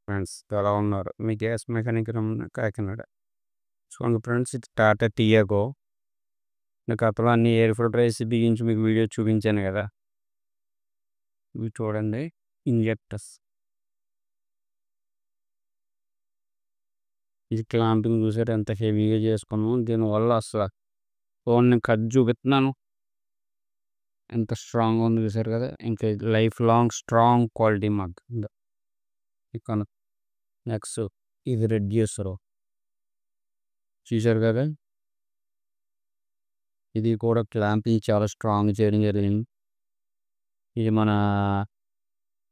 Friends ఎలా ఉన్నారు? మీ gas mechanic Ramana Kakinada. చూడండి ఫ్రెండ్స్, ఇది టాటా టియాగో. గతంలో అన్ని ఎయిర్ ఫిల్టర్ వేసి బిగించి మీకు వీడియో చూపించాను కదా. ఇవి చూడండి, ఇంజెక్టర్స్. ఇది క్లాంపింగ్ చూసారు ఎంత హెవీగా చేసుకున్నాము. దీనివల్ల అసలు ఫోన్ నేను కట్ చూపిస్తున్నాను, ఎంత స్ట్రాంగ్ ఉంది చూసారు కదా. ఇంకా లైఫ్ లాంగ్ స్ట్రాంగ్ క్వాలిటీ మాకు ఇక. నెక్స్ట్ ఇది రెడ్యూసర్ చూసారు కదా. ఇది కూడా క్లాంపింగ్ చాలా స్ట్రాంగ్ చేయడం జరిగింది. ఇది మన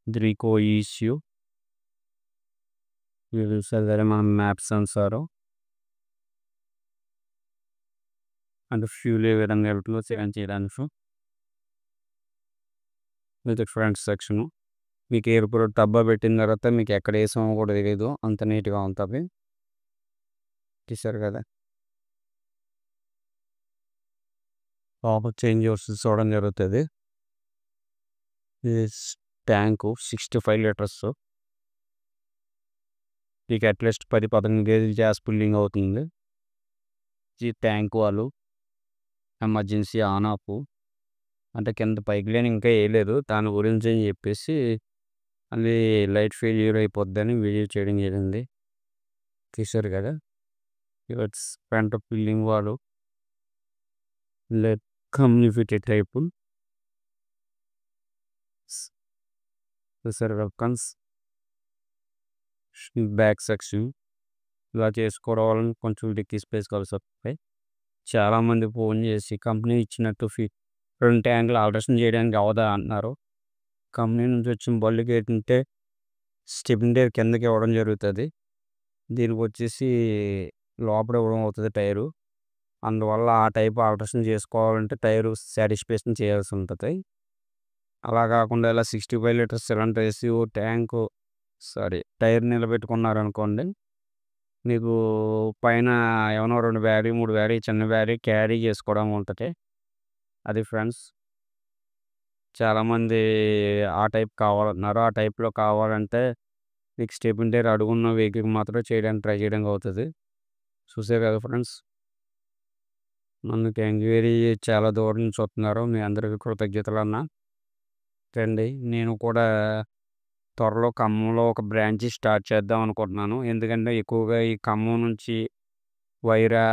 డ్రికో ఈస్యూ. ఇది చూసారు కదా, మన మ్యాప్ సెన్సారు అంటే ఫ్యూల్ ఏ విధంగా వెళ్తుందో సెకండ్ చేయడానికి. ఇది ఫ్రంట్ సెక్షన్. మీకు ఎయిర్పోర్ట్ డబ్బా పెట్టిన తర్వాత మీకు ఎక్కడ వేసామో కూడా తెలియదు, అంత నీట్గా ఉంటుంది. చూసారు కదా. చేంజ్ చూడడం జరుగుతుంది. ఇది ట్యాంకు 65 లీటర్స్. మీకు అట్లీస్ట్ 10-15 కేజీ గ్యాస్ ఫిల్లింగ్ అవుతుంది. ఈ ట్యాంక్ వాళ్ళు ఎమర్జెన్సీ ఆన్ ఆఫ్ అంటే కింద పైకి లేని ఇంకా వేయలేదు, దాని గురించి అని చెప్పేసి అది లైట్ ఫెయిల్యూర్ అయిపోద్దని వీడియో చేయడం జరిగింది. చూసారు కదా. ఇట్స్ ఫ్రంట్ ఫిల్లింగ్ వాళ్ళు లెట్ కమ్యూనికేటెడ్ టైపు. చూసారు వెల్కమ్స్. బ్యాక్ సెక్షన్ ఇలా చేసుకోవడం కొంచెం డిక్కీ స్పేస్ కలిసి వస్తాయి. చాలామంది ఫోన్ చేసి కంపెనీ ఇచ్చినట్టు ఫ్రంట్ యాంగిల్ ఆల్ట్రేషన్ చేయడానికి అవదా అంటున్నారు. కంపెనీ నుంచి వచ్చిన బళ్ళకి ఏంటంటే స్టెప్ని డేర్ కిందకి ఇవ్వడం జరుగుతుంది, దీనికి వచ్చేసి లోపల ఇవ్వడం అవుతుంది టైరు. అందువల్ల ఆ టైప్ ఆల్ట్రేషన్ చేసుకోవాలంటే టైరు సాటిస్ఫాక్షన్ చేయాల్సి ఉంటుంది. అలా కాకుండా ఇలా 65 లీటర్స్ సిలిండర్ వేసి ట్యాంకు టైర్ నిలబెట్టుకున్నారనుకోండి, మీకు పైన ఏమైనా 2 బ్యారీ 3 బ్యారీ చిన్న బ్యారీ క్యారీ చేసుకోవడం ఉంటుంది. అది ఫ్రెండ్స్, చాలామంది ఆ టైప్ కావాలన్నారు. ఆ టైప్లో కావాలంటే మీకు స్టెప్ని టైర్ అడుగున్న వెహికల్కి మాత్రం చేయడానికి ట్రై చేయడానికి అవుతుంది. చూసారు కదా ఫ్రెండ్స్. నన్ను ఎంక్వైరీ చాలా దూరం నుంచి వస్తున్నారు, మీ అందరికీ కృతజ్ఞతలు అన్న. రండి, నేను కూడా త్వరలో ఖమ్మంలో ఒక బ్రాంచ్ స్టార్ట్ చేద్దాం అనుకుంటున్నాను. ఎందుకంటే ఎక్కువగా ఈ ఖమ్మం నుంచి వైరా,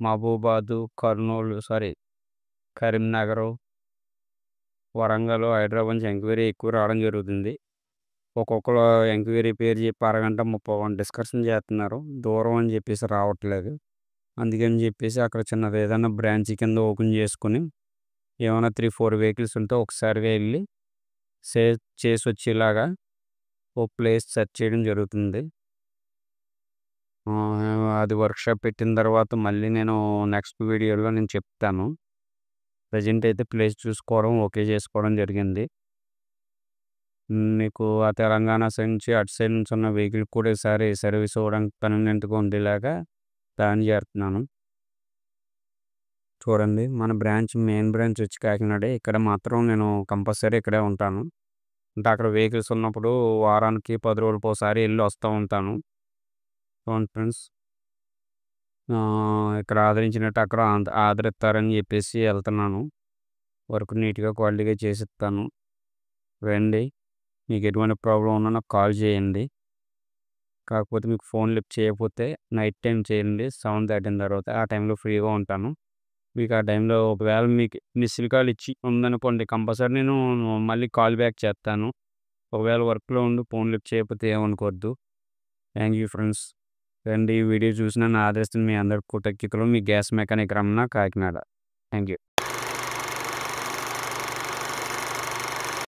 మహబూబాదు, కర్నూలు కరీంనగర్, వరంగల్, హైదరాబాద్ నుంచి ఎంక్వైరీ ఎక్కువ రావడం జరుగుతుంది. ఒక్కొక్కరు ఎంక్వైరీ పేరు చెప్పి అరగంట 30 డిస్కషన్ చేస్తున్నారు, దూరం అని చెప్పేసి రావట్లేదు. అందుకని చెప్పేసి అక్కడ చిన్నది ఏదైనా బ్రాంచ్ కింద ఓపెన్ చేసుకుని ఏమైనా 3-4 వెహికల్స్ ఉంటే ఒకసారిగా వెళ్ళి చేసి వచ్చేలాగా ఓ ప్లేస్ సెర్చ్ చేయడం జరుగుతుంది. అది వర్క్షాప్ పెట్టిన తర్వాత మళ్ళీ నేను నెక్స్ట్ వీడియోలో నేను చెప్తాను. ప్రజెంట్ అయితే ప్లేస్ చూసుకోవడం ఓకే చేసుకోవడం జరిగింది. మీకు ఆ తెలంగాణ సైడ్ నుంచి అటు సైడ్ నుంచి ఉన్న వెహికల్ కూడా ఈసారి సర్వీస్ అవ్వడానికి కన్వీనియంట్గా ఉండేలాగా ప్లాన్ చేస్తున్నాను. చూడండి, మన మెయిన్ బ్రాంచ్ వచ్చి కాకినాడే. ఇక్కడ మాత్రం నేను కంపల్సరీ ఇక్కడే ఉంటాను. అంటే అక్కడ వెహికల్స్ ఉన్నప్పుడు వారానికి 10 రోజులకు ఒకసారి వెళ్ళి వస్తూ ఉంటాను. చూడండి ఫ్రెండ్స్, ఇక్కడ ఆదరించినట్టు అక్కడ ఆదరిస్తారని చెప్పేసి వెళ్తున్నాను. వర్క్ నీట్గా క్వాలిటీగా చేసిస్తాను. రండి, మీకు ఎటువంటి ప్రాబ్లం ఉన్నా నాకు కాల్ చేయండి. కాకపోతే మీకు ఫోన్ లిఫ్ట్ చేయకపోతే నైట్ టైం చేయండి, 7 దాటిన తర్వాత. ఆ టైంలో ఫ్రీగా ఉంటాను. మీకు ఆ టైంలో ఒకవేళ మీకు మిస్డ్ కాల్ ఇచ్చి ఉందనుకోండి, కంపల్సరీ నేను మళ్ళీ కాల్ బ్యాక్ చేస్తాను. ఒకవేళ వర్క్లో ఉండి ఫోన్ లిఫ్ట్ చేయకపోతే ఏమనుకోవద్దు. Thank you friends. రండి, ఈ వీడియో చూసిన నా ఆదరిస్తున్న మీ అందరికి కృతజ్ఞతలు. మీ gas mechanic Ramana, Kakinada. Thank you.